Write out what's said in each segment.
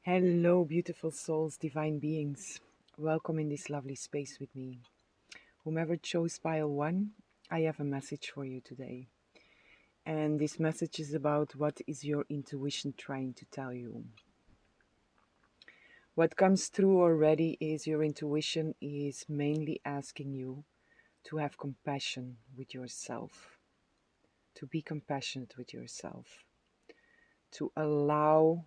Hello, beautiful souls, divine beings. Welcome in this lovely space with me. Whomever chose pile one, I have a message for you today. And this message is about what is your intuition trying to tell you. What comes through already is your intuition is mainly asking you to have compassion with yourself, to be compassionate with yourself, to allow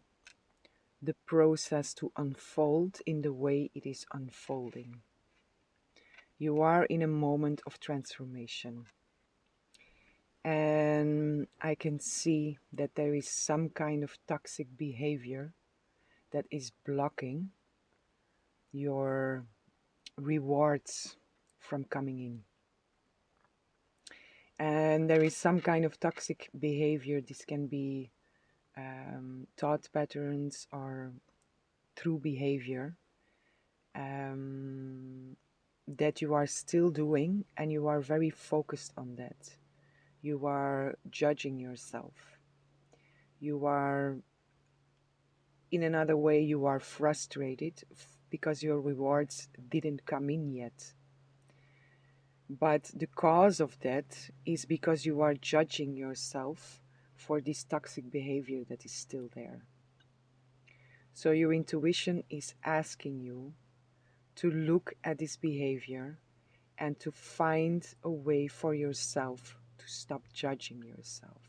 the process to unfold in the way it is unfolding. You are in a moment of transformation. And I can see that there is some kind of toxic behavior that is blocking your rewards from coming in. And there is some kind of toxic behavior. This can be thought patterns or true behavior that you are still doing, and you are very focused on that. You are judging yourself. You are, in another way, you are frustrated because your rewards didn't come in yet. But the cause of that is because you are judging yourself for this toxic behavior that is still there. So your intuition is asking you to look at this behavior and to find a way for yourself to stop judging yourself,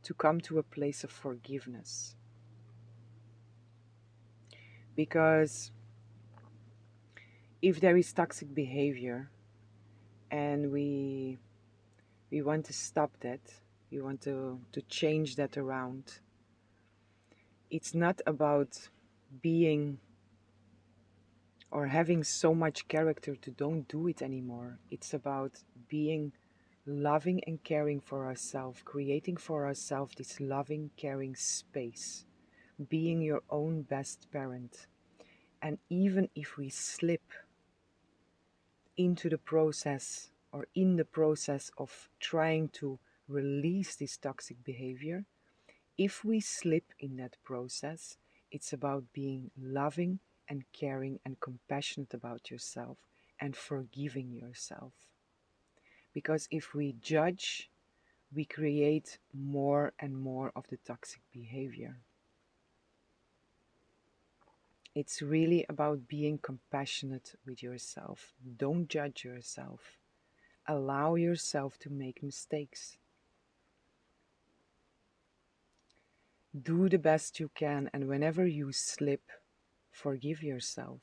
to come to a place of forgiveness. Because if there is toxic behavior and we want to stop that, we want to change that around, it's not about being or having so much character to don't do it anymore. It's about being loving and caring for ourselves, creating for ourselves this loving, caring space, being your own best parent. And even if we slip into the process or in the process of trying to release this toxic behavior, if we slip in that process, it's about being loving and caring and compassionate about yourself and forgiving yourself. Because if we judge, we create more and more of the toxic behavior. It's really about being compassionate with yourself. Don't judge yourself. Allow yourself to make mistakes. Do the best you can, and whenever you slip, forgive yourself.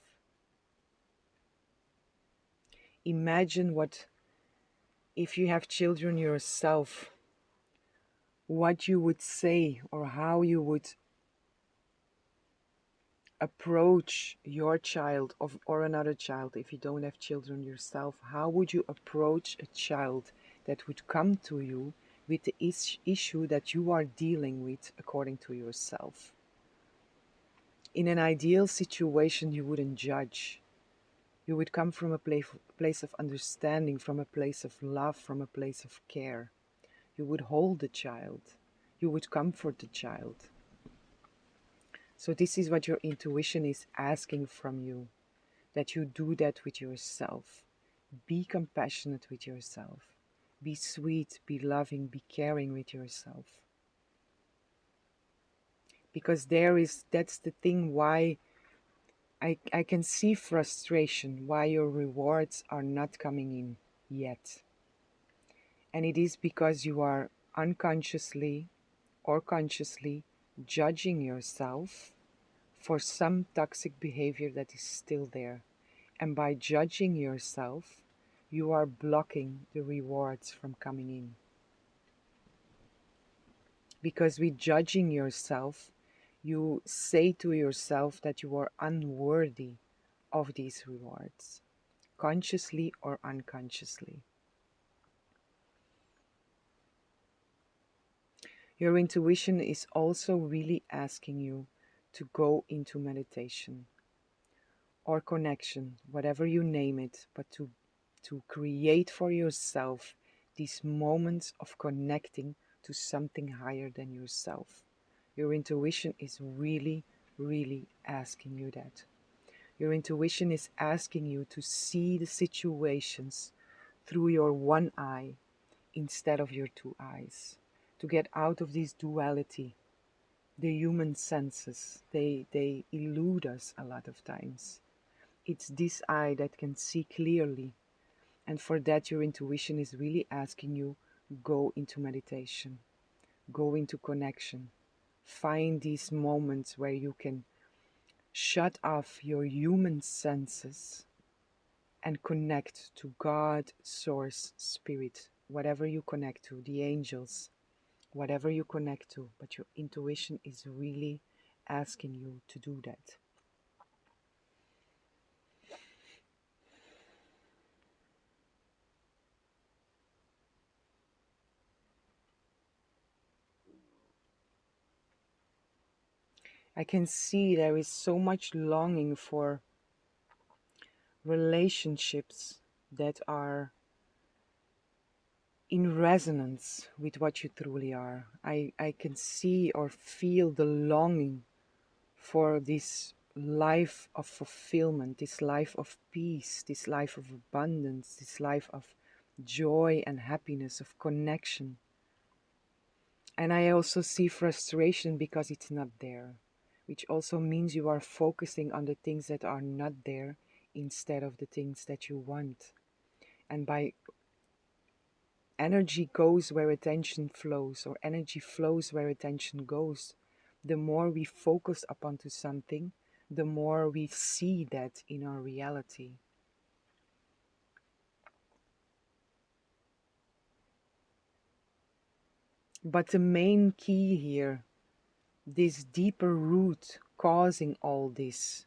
Imagine what, if you have children yourself, what you would say or how you would approach your child or another child. If you don't have children yourself, how would you approach a child that would come to you with the issue that you are dealing with according to yourself? In an ideal situation, you wouldn't judge. You would come from a place of understanding, from a place of love, from a place of care. You would hold the child. You would comfort the child. So this is what your intuition is asking from you, that you do that with yourself. Be compassionate with yourself. Be sweet, be loving, be caring with yourself. Because that's the thing why I can see frustration, why your rewards are not coming in yet. And it is because you are unconsciously or consciously judging yourself for some toxic behavior that is still there. And by judging yourself, you are blocking the rewards from coming in. Because with judging yourself, you say to yourself that you are unworthy of these rewards, consciously or unconsciously. Your intuition is also really asking you to go into meditation or connection, whatever you name it, but to create for yourself these moments of connecting to something higher than yourself. Your intuition is really really asking you that. Your intuition is asking you to see the situations through your one eye instead of your two eyes, to get out of this duality. The human senses, they elude us a lot of times. It's this eye that can see clearly, and for that your intuition is really asking you, go into meditation, go into connection, find these moments where you can shut off your human senses and connect to God, Source, Spirit, whatever you connect to, the angels, whatever you connect to. But your intuition is really asking you to do that. I can see there is so much longing for relationships that are in resonance with what you truly are. I can see or feel the longing for this life of fulfillment, this life of peace, this life of abundance, this life of joy and happiness, of connection. And I also see frustration because it's not there, which also means you are focusing on the things that are not there instead of the things that you want. And by energy goes where attention flows, or energy flows where attention goes, the more we focus upon to something, the more we see that in our reality. But the main key here, this deeper root causing all this,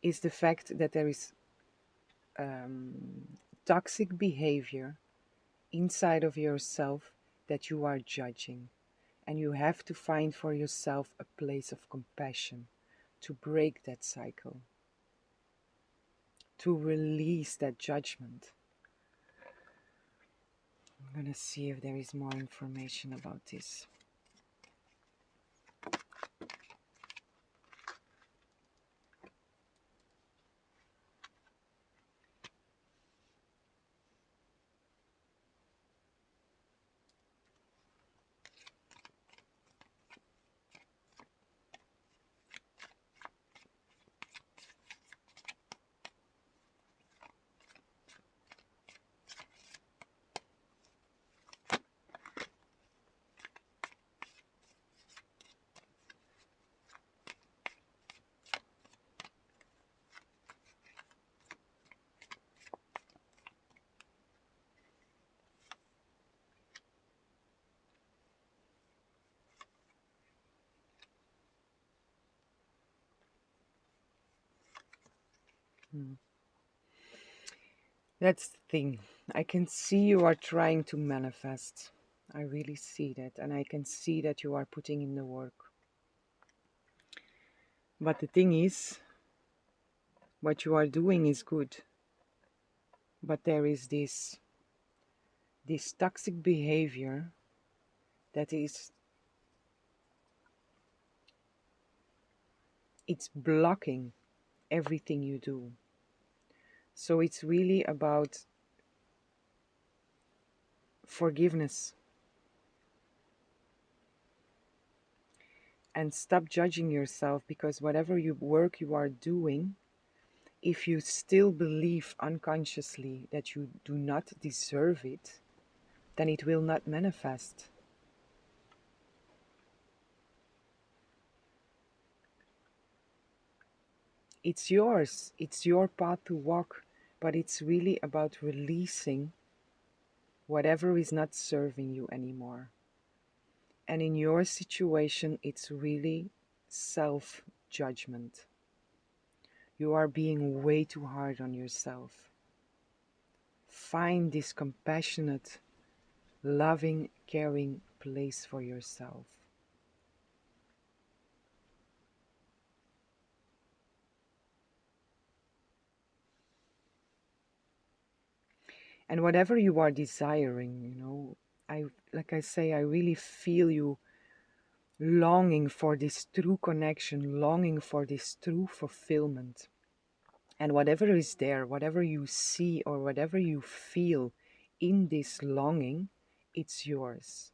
is the fact that there is toxic behavior inside of yourself that you are judging. And you have to find for yourself a place of compassion to break that cycle, to release that judgment. I'm going to see if there is more information about this. Hmm. That's the thing. I can see you are trying to manifest. I really see that. And I can see that you are putting in the work. But the thing is, what you are doing is good. But there is this toxic behavior that is, it's blocking everything you do. So it's really about forgiveness. And stop judging yourself, because whatever work you are doing, if you still believe unconsciously that you do not deserve it, then it will not manifest. It's yours, it's your path to walk, but it's really about releasing whatever is not serving you anymore. And in your situation, it's really self-judgment. You are being way too hard on yourself. Find this compassionate, loving, caring place for yourself. And whatever you are desiring, like I say, I really feel you longing for this true connection, longing for this true fulfillment. And whatever is there, whatever you see or whatever you feel in this longing, it's yours.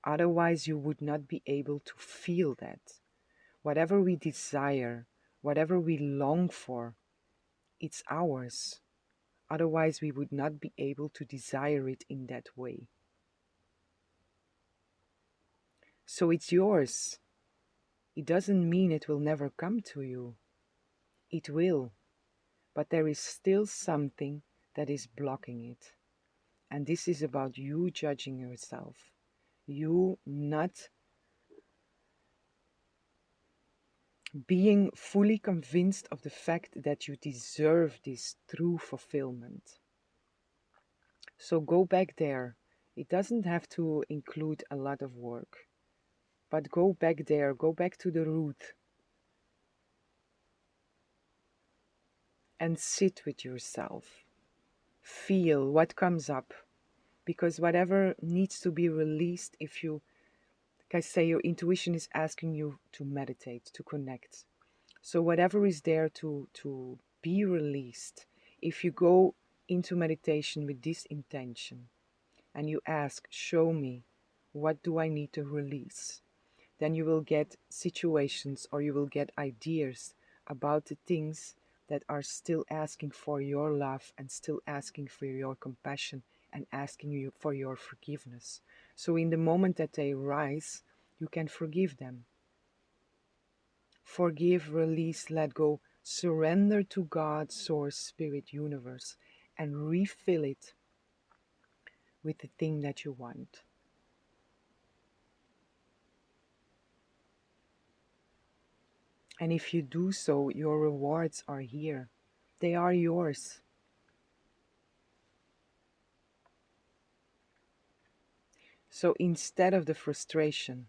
Otherwise, you would not be able to feel that. Whatever we desire, whatever we long for, it's ours. Otherwise, we would not be able to desire it in that way. So it's yours. It doesn't mean it will never come to you. It will. But there is still something that is blocking it. And this is about you judging yourself. You not being fully convinced of the fact that you deserve this true fulfillment. So go back there. It doesn't have to include a lot of work. But go back there, go back to the root. And sit with yourself. Feel what comes up. Because whatever needs to be released, if you, like I say, your intuition is asking you to meditate, to connect. So whatever is there to be released, if you go into meditation with this intention and you ask, show me, what do I need to release? Then you will get situations or you will get ideas about the things that are still asking for your love and still asking for your compassion and asking you for your forgiveness. So in the moment that they rise, you can forgive them. Forgive, release, let go, surrender to God, Source, Spirit, Universe, and refill it with the thing that you want. And if you do so, your rewards are here. They are yours. So instead of the frustration,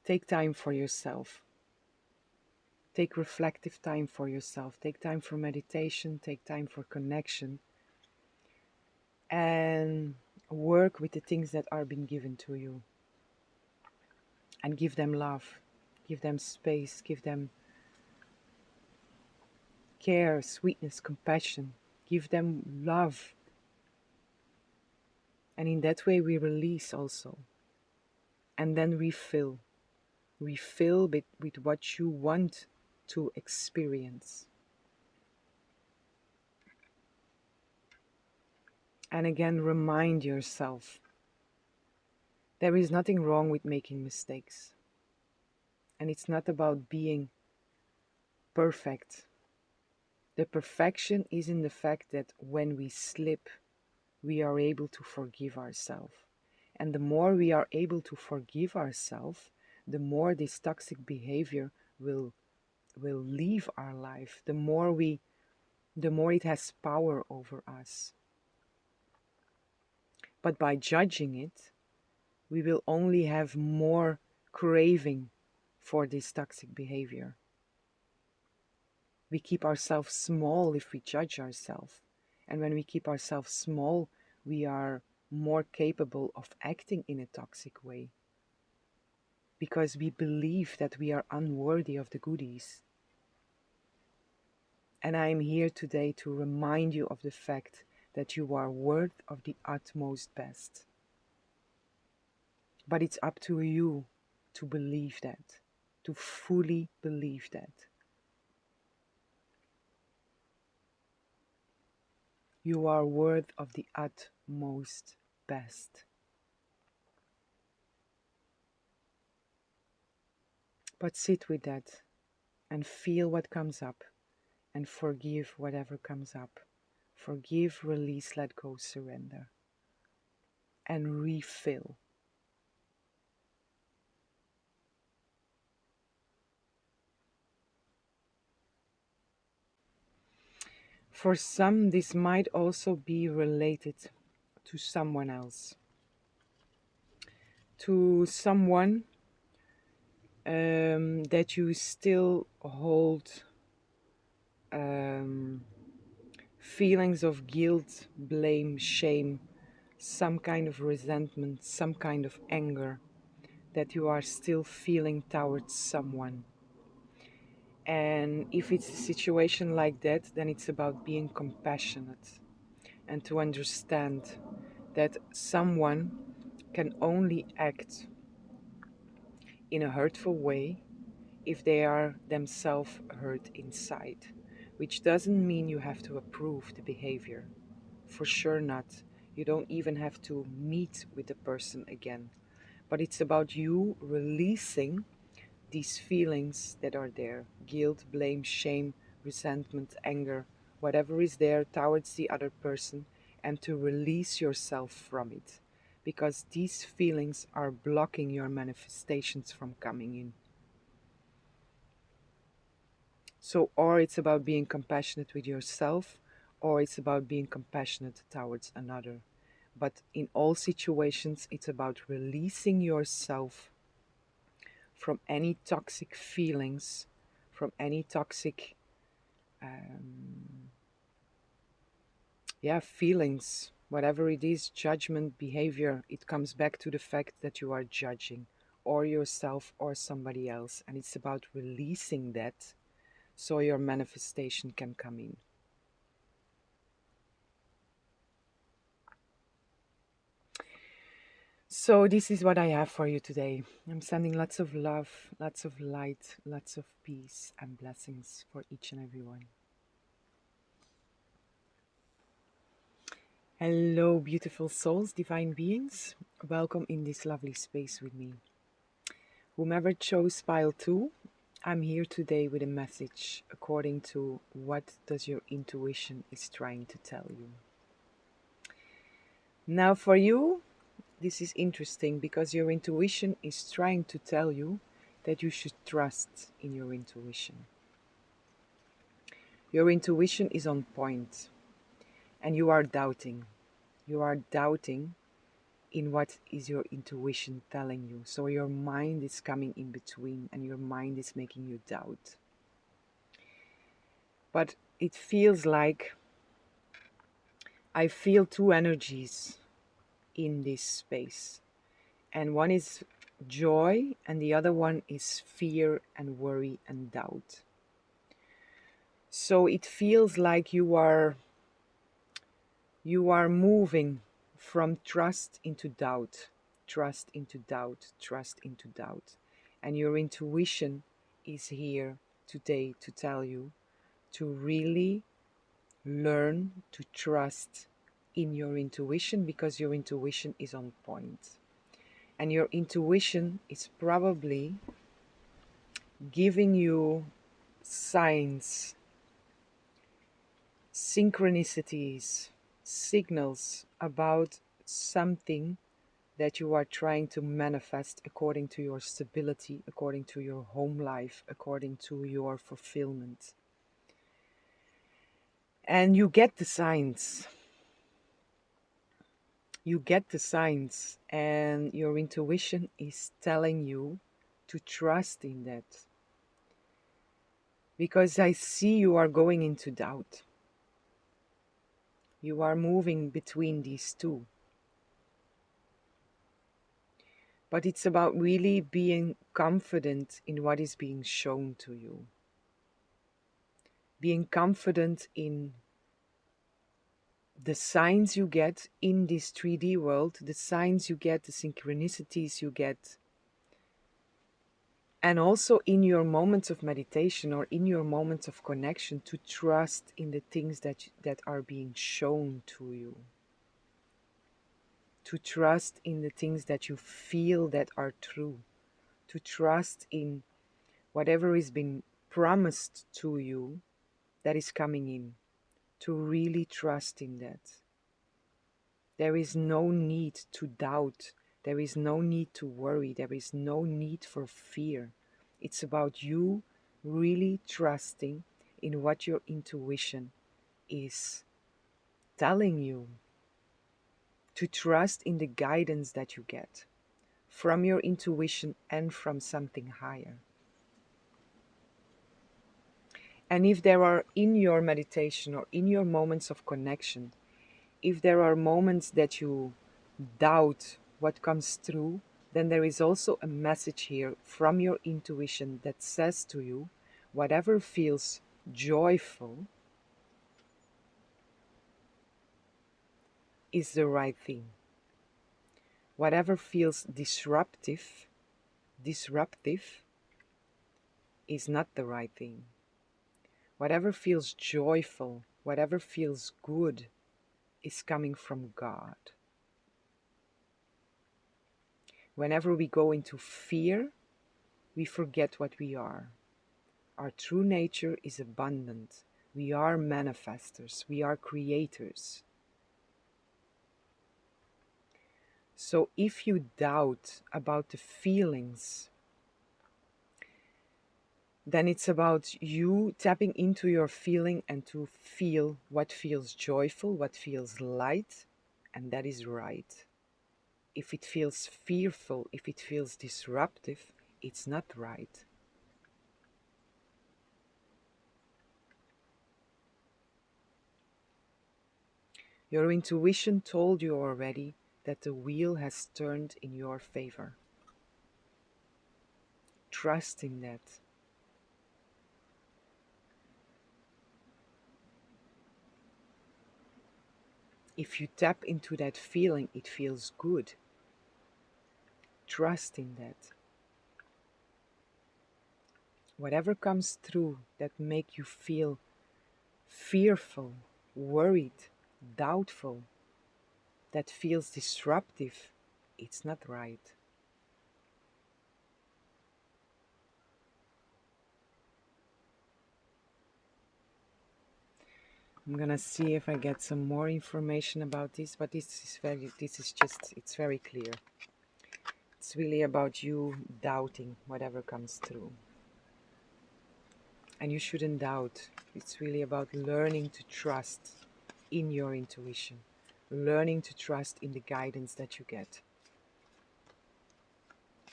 take time for yourself. Take reflective time for yourself. Take time for meditation. Take time for connection. And work with the things that are being given to you. And give them love. Give them space. Give them care, sweetness, compassion. Give them love. And in that way we release also. And then refill. Refill with what you want to experience. And again, remind yourself, there is nothing wrong with making mistakes. And it's not about being perfect. The perfection is in the fact that when we slip, we are able to forgive ourselves. And the more we are able to forgive ourselves, the more this toxic behavior will leave our life. The more it has power over us. But by judging it, we will only have more craving for this toxic behavior. We keep ourselves small if we judge ourselves. And when we keep ourselves small, we are more capable of acting in a toxic way. Because we believe that we are unworthy of the goodies. And I am here today to remind you of the fact that you are worth of the utmost best. But it's up to you to believe that, to fully believe that. You are worth of the utmost best. But sit with that and feel what comes up and forgive whatever comes up. Forgive, release, let go, surrender. And refill. For some, this might also be related to someone else. To someone that you still hold feelings of guilt, blame, shame some kind of resentment, some kind of anger that you are still feeling towards someone. And if it's a situation like that, then it's about being compassionate and to understand that someone can only act in a hurtful way if they are themselves hurt inside, which doesn't mean you have to approve the behavior. For sure not. You don't even have to meet with the person again. But it's about you releasing these feelings that are there: guilt, blame, shame, resentment, anger, whatever is there towards the other person, and to release yourself from it. Because these feelings are blocking your manifestations from coming in. So, or it's about being compassionate with yourself, or it's about being compassionate towards another. But in all situations, it's about releasing yourself from any toxic feelings, from any toxic, um, feelings, whatever it is, judgment, behavior. It comes back to the fact that you are judging or yourself or somebody else. And it's about releasing that so your manifestation can come in. So this is what I have for you today. I'm sending lots of love, lots of light, lots of peace and blessings for each and every one. Hello, beautiful souls, divine beings. Welcome in this lovely space with me. Whomever chose pile 2, I'm here today with a message according to what does your intuition is trying to tell you. Now for you, this is interesting because your intuition is trying to tell you that you should trust in your intuition. Your intuition is on point and you are doubting. You are doubting in what is your intuition telling you. So your mind is coming in between and your mind is making you doubt. But it feels like I feel two energies in this space. And one is joy and the other one is fear and worry and doubt. So it feels like you are moving from trust into doubt, trust into doubt, trust into doubt. And your intuition is here today to tell you to really learn to trust in your intuition, because your intuition is on point. And your intuition is probably giving you signs, synchronicities, signals about something that you are trying to manifest according to your stability, according to your home life, according to your fulfillment. And you get the signs. You get the signs, and your intuition is telling you to trust in that. Because I see you are going into doubt. You are moving between these two. But it's about really being confident in what is being shown to you. Being confident in the signs you get in this 3D world, the signs you get, the synchronicities you get, and also in your moments of meditation or in your moments of connection, to trust in the things that are being shown to you. To trust in the things that you feel that are true. To trust in whatever is being promised to you that is coming in. To really trust in that. There is no need to doubt. There is no need to worry. There is no need for fear. It's about you really trusting in what your intuition is telling you. To trust in the guidance that you get from your intuition and from something higher. And if there are, in your meditation or in your moments of connection, if there are moments that you doubt what comes through, then there is also a message here from your intuition that says to you, whatever feels joyful is the right thing. Whatever feels disruptive is not the right thing. Whatever feels joyful, whatever feels good is coming from God. Whenever we go into fear, we forget what we are. Our true nature is abundant. We are manifestors. We are creators. So if you doubt about the feelings, then it's about you tapping into your feeling and to feel what feels joyful, what feels light, and that is right. If it feels fearful, if it feels disruptive, it's not right. Your intuition told you already that the wheel has turned in your favor. Trust in that. If you tap into that feeling, it feels good. Trust in that. Whatever comes through that make you feel fearful, worried, doubtful, that feels disruptive, it's not right. I'm gonna see if I get some more information about this, but it's very clear. It's really about you doubting whatever comes through. And you shouldn't doubt. It's really about learning to trust in your intuition, learning to trust in the guidance that you get.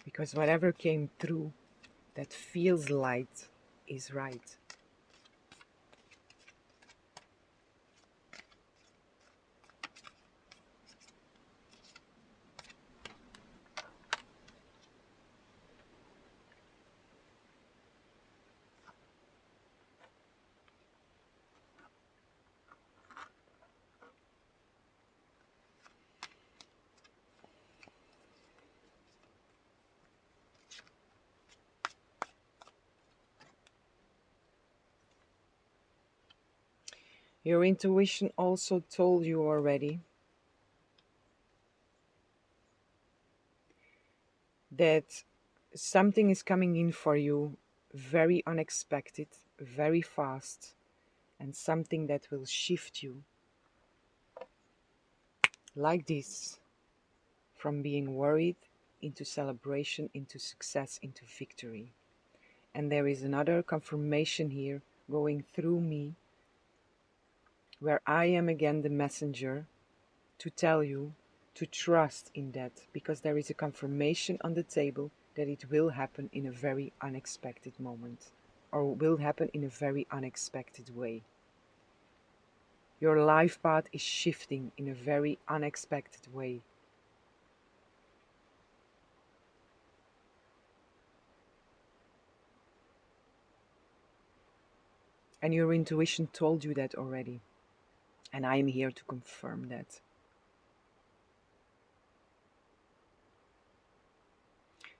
Because whatever came through that feels light is right. Your intuition also told you already that something is coming in for you very unexpected, very fast, and something that will shift you like this from being worried into celebration, into success, into victory. And there is another confirmation here going through me where I am again the messenger to tell you to trust in that, because there is a confirmation on the table that it will happen in a very unexpected moment, or will happen in a very unexpected way. Your life path is shifting in a very unexpected way. And your intuition told you that already. And I am here to confirm that.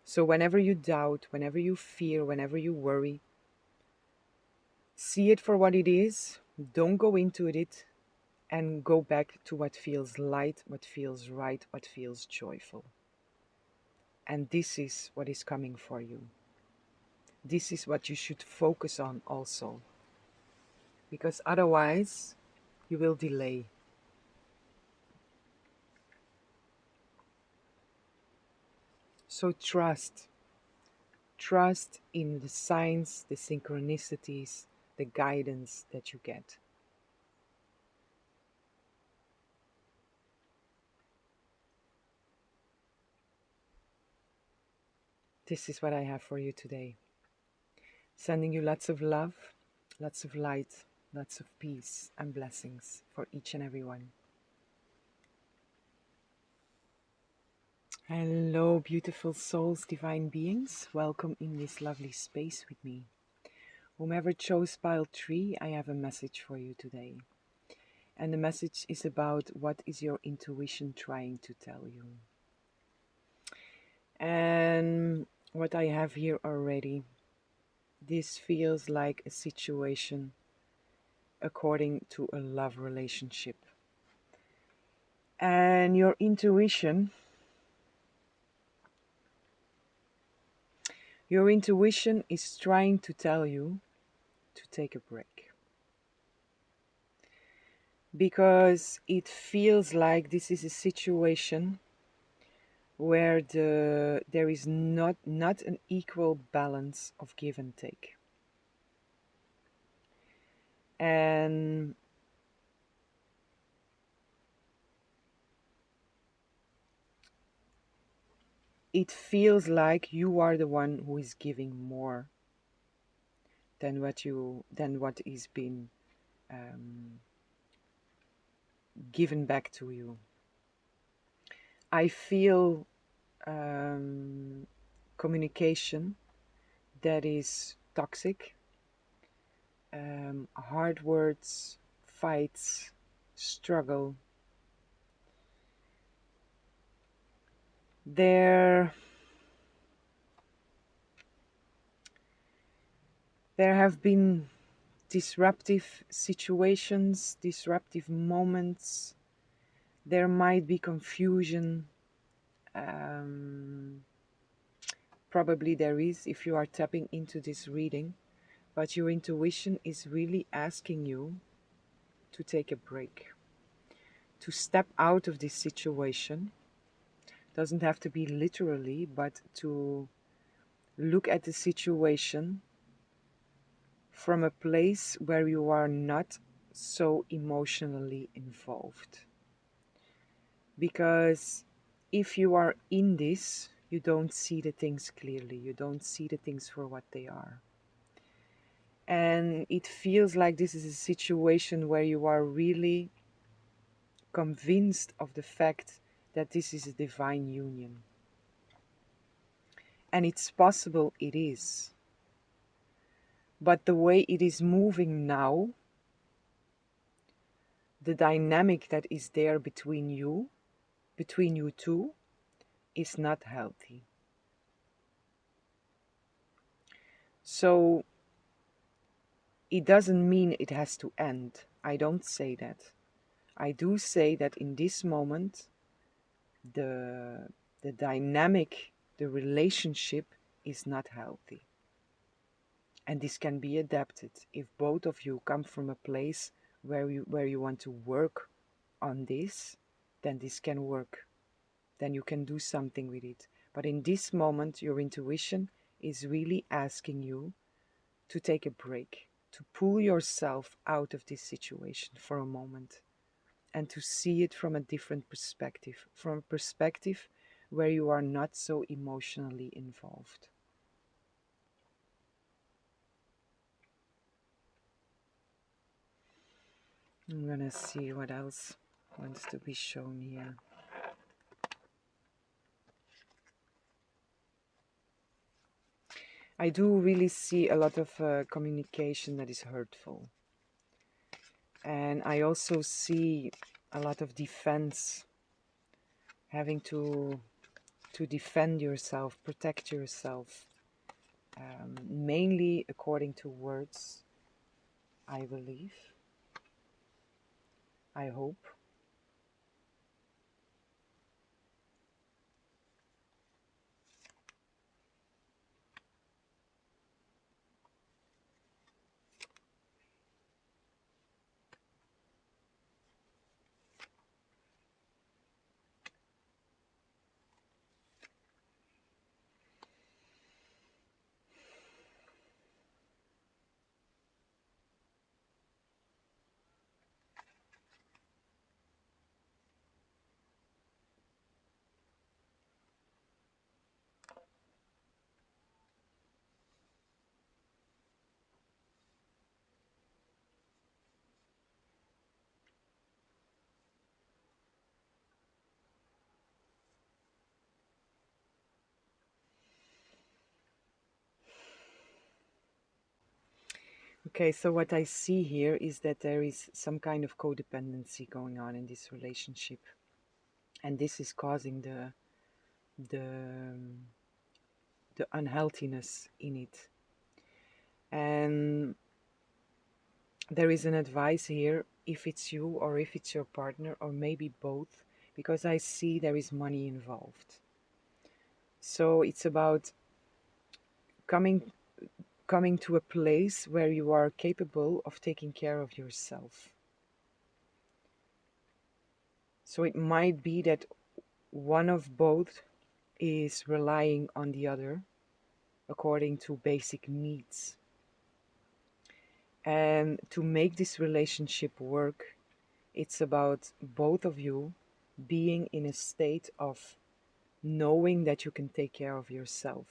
So whenever you doubt, whenever you fear, whenever you worry, see it for what it is. Don't go into it, and go back to what feels light, what feels right, what feels joyful. And this is what is coming for you. This is what you should focus on also. Because otherwise, you will delay. So trust. Trust in the signs, the synchronicities, the guidance that you get. This is what I have for you today. Sending you lots of love, lots of light, lots of peace and blessings for each and every one. Hello, beautiful souls, divine beings. Welcome in this lovely space with me. Whomever chose pile 3, I have a message for you today. And the message is about what is your intuition trying to tell you. And what I have here already, this feels like a situation according to a love relationship. And your intuition is trying to tell you to take a break. Because it feels like this is a situation where there is not an equal balance of give and take. And it feels like you are the one who is giving more than what is being given back to you. I feel communication that is toxic, hard words, fights, struggle. There have been disruptive situations, disruptive moments. There might be confusion. Probably there is if you are tapping into this reading, but your intuition is really asking you to take a break, to step out of this situation. Doesn't have to be literally, but to look at the situation from a place where you are not so emotionally involved. Because if you are in this, you don't see the things clearly, you don't see the things for what they are. And it feels like this is a situation where you are really convinced of the fact that this is a divine union. And it's possible it is. But the way it is moving now, the dynamic that is there between you two, is not healthy. So it doesn't mean it has to end. I don't say that. I do say that in this moment, the dynamic, the relationship is not healthy. And this can be adapted if both of you come from a place where you want to work on this, then this can work. Then you can do something with it. But in this moment, your intuition is really asking you to take a break, to pull yourself out of this situation for a moment and to see it from a different perspective, from a perspective where you are not so emotionally involved. I'm gonna see what else wants to be shown here. I do really see a lot of communication that is hurtful. And I also see a lot of defense, having to defend yourself, protect yourself, mainly according to words, I believe, I hope. Okay, so what I see here is that there is some kind of codependency going on in this relationship, and this is causing the the unhealthiness in it. And there is an advice here, if it's you or if it's your partner or maybe both, because I see there is money involved. So it's about coming coming to a place where you are capable of taking care of yourself. So it might be that one of both is relying on the other according to basic needs. And to make this relationship work, it's about both of you being in a state of knowing that you can take care of yourself.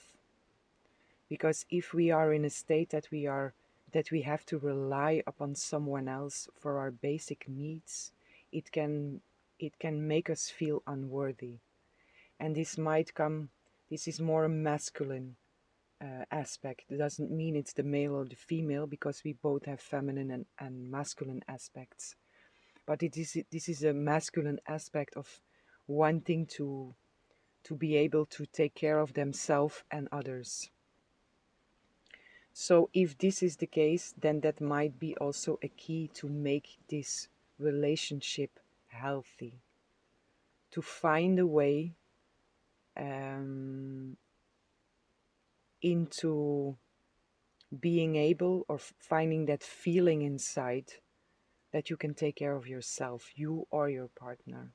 Because if we are in a state that we have to rely upon someone else for our basic needs, it can make us feel unworthy. And this is more a masculine aspect. It doesn't mean it's the male or the female, because we both have feminine and masculine aspects. But this is a masculine aspect of wanting to be able to take care of themselves and others. So if this is the case, then that might be also a key to make this relationship healthy. To find a way um, into being able, or finding that feeling inside that you can take care of yourself, you or your partner.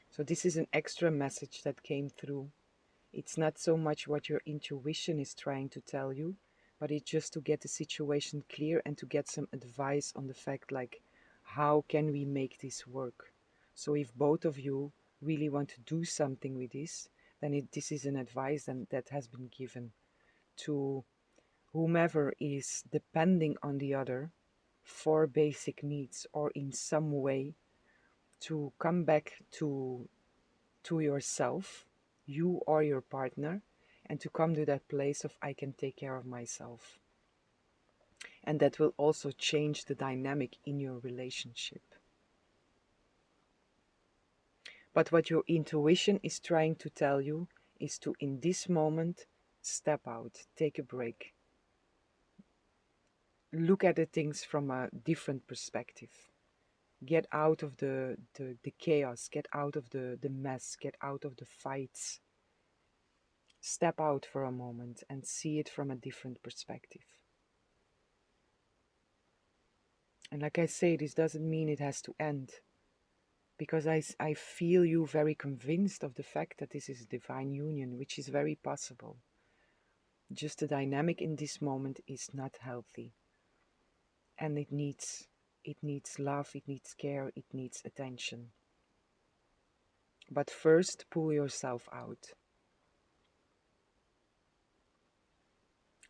So this is an extra message that came through. It's not so much what your intuition is trying to tell you, but it's just to get the situation clear and to get some advice on the fact, like, how can we make this work? So if both of you really want to do something with this, then this is an advice that has been given to whomever is depending on the other for basic needs, or in some way to come back to yourself, you or your partner, and to come to that place of I can take care of myself. And that will also change the dynamic in your relationship. But what your intuition is trying to tell you is to, in this moment, step out, take a break, look at the things from a different perspective. Get out of the chaos, get out of the mess, get out of the fights. Step out for a moment and see it from a different perspective. And like I say, this doesn't mean it has to end, because I feel you very convinced of the fact that this is a divine union, which is very possible. Just the dynamic in this moment is not healthy. And it needs love, it needs care, it needs attention. But first, pull yourself out.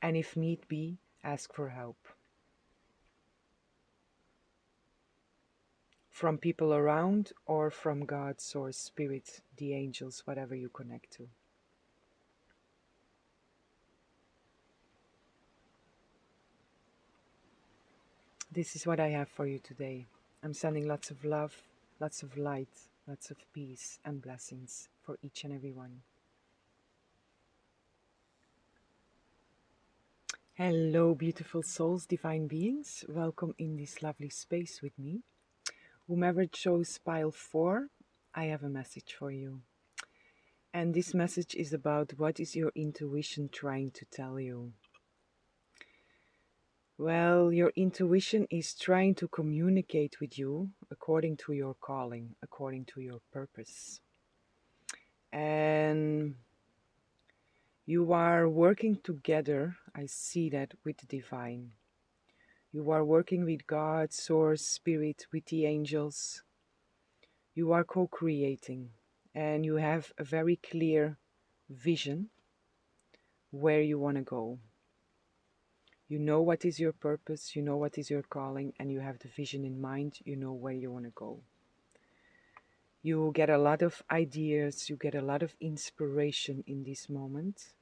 And if need be, ask for help. From people around, or from God, Source, Spirit, the angels, whatever you connect to. This is what I have for you today. I'm sending lots of love, lots of light, lots of peace and blessings for each and every one. Hello, beautiful souls, divine beings. Welcome in this lovely space with me. Whomever chose pile 4, I have a message for you. And this message is about what is your intuition trying to tell you. Well, your intuition is trying to communicate with you according to your calling, according to your purpose. And you are working together, I see that, with the divine. You are working with God, Source, Spirit, with the angels. You are co-creating, and you have a very clear vision where you want to go. You know what is your purpose, you know what is your calling, and you have the vision in mind, you know where you want to go. You get a lot of ideas, you get a lot of inspiration in this moment,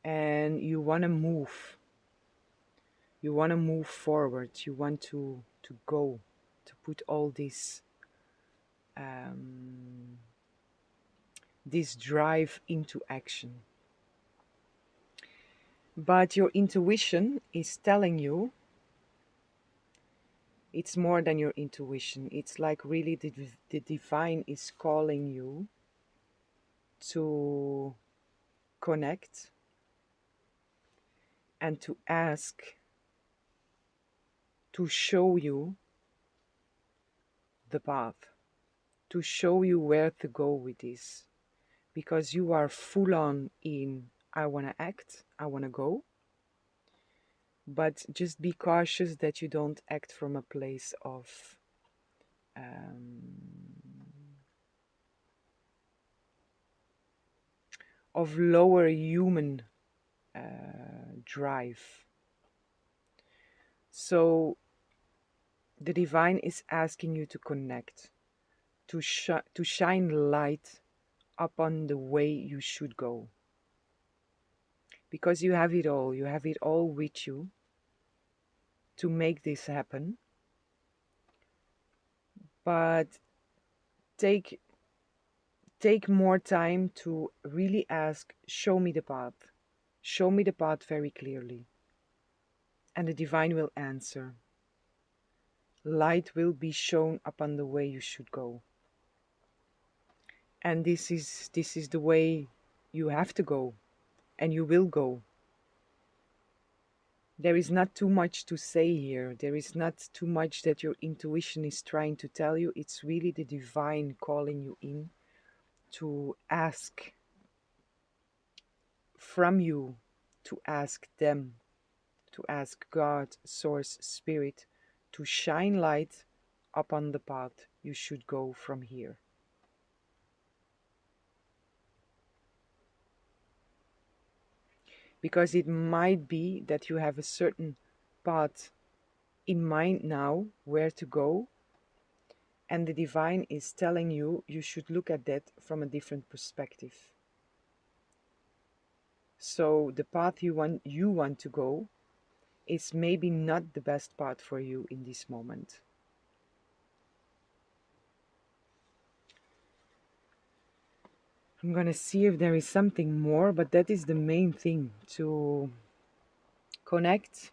and you want to move You want to move forward. You want to go, to put all this drive into action. But your intuition is telling you, it's more than your intuition. It's like really the divine is calling you to connect and to ask, to show you the path, to show you where to go with this. Because you are full on in, I want to act, I want to go. But just be cautious that you don't act from a place of lower human drive. So the divine is asking you to connect, to shine light upon the way you should go. Because you have it all with you to make this happen. But take more time to really ask, show me the path. Show me the path very clearly. And the divine will answer. Light will be shown upon the way you should go. And this is the way you have to go, and you will go. There is not too much to say here. There is not too much that your intuition is trying to tell you. It's really the divine calling you in to ask from you, to ask them, to ask God, Source, Spirit, to shine light upon the path you should go from here. Because it might be that you have a certain path in mind now where to go, and the divine is telling you you should look at that from a different perspective. So the path you want to go is maybe not the best path for you in this moment. I'm gonna see if there is something more, but that is the main thing, to connect,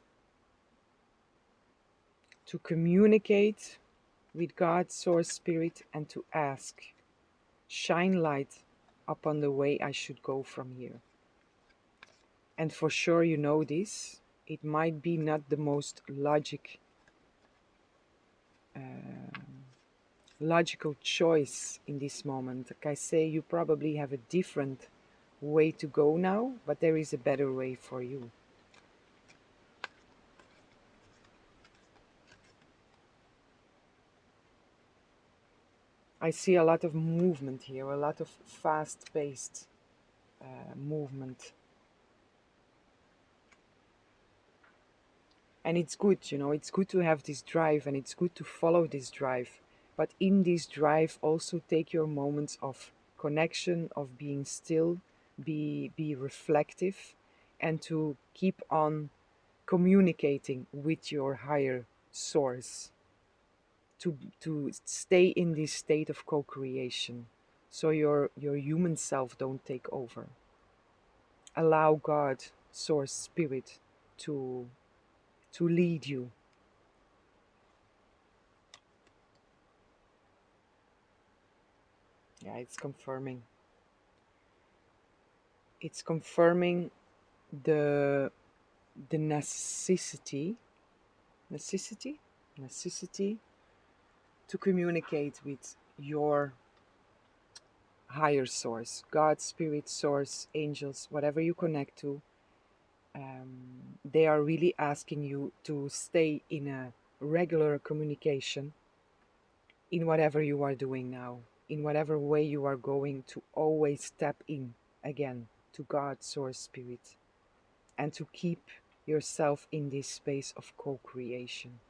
to communicate with God, Source, Spirit, and to ask, shine light upon the way I should go from here. And for sure you know this, it might be not the most logical choice in this moment. Like I say, you probably have a different way to go now, but there is a better way for you. I see a lot of movement here, a lot of fast-paced movement. And it's good, it's good to have this drive, and it's good to follow this drive. But in this drive, also take your moments of connection, of being still, be reflective, and to keep on communicating with your higher source, to stay in this state of co-creation, so your human self don't take over. Allow God, Source, Spirit to lead you. Yeah, it's confirming. It's confirming the necessity to communicate with your higher source, God, Spirit, Source, angels, whatever you connect to. They are really asking you to stay in a regular communication in whatever you are doing now, in whatever way you are going, to always tap in again to God, Source, Spirit, and to keep yourself in this space of co-creation.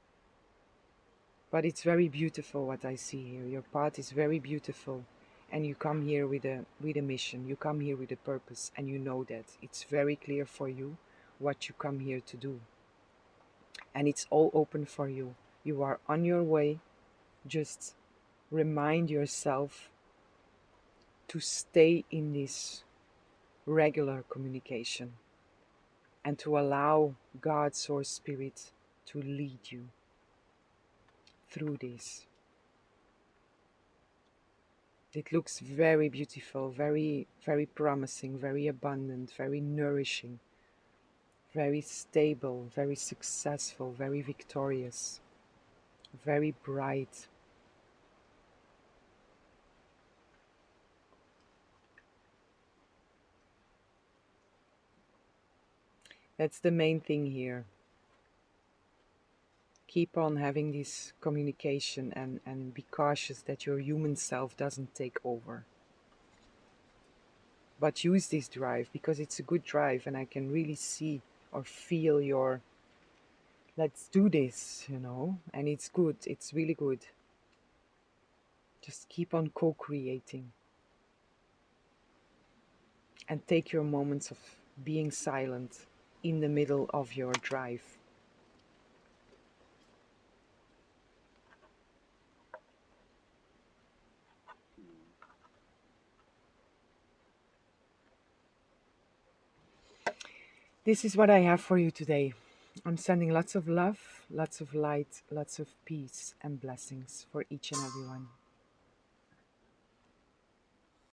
But it's very beautiful what I see here. Your path is very beautiful, and you come here with a mission. You come here with a purpose, and you know that it's very clear for you what you come here to do. and it's all open for you. You are on your way. Just remind yourself to stay in this regular communication and to allow God, Source, Spirit to lead you through this. It looks very beautiful, very, very promising, very abundant, very nourishing, very stable, very successful, very victorious, very bright. That's the main thing here. Keep on having this communication and be cautious that your human self doesn't take over. But use this drive because it's a good drive, and I can really see or feel your let's do this, and it's good, it's really good. Just keep on co-creating and take your moments of being silent in the middle of your drive. This is what I have for you today. I'm sending lots of love, lots of light, lots of peace and blessings for each and every one.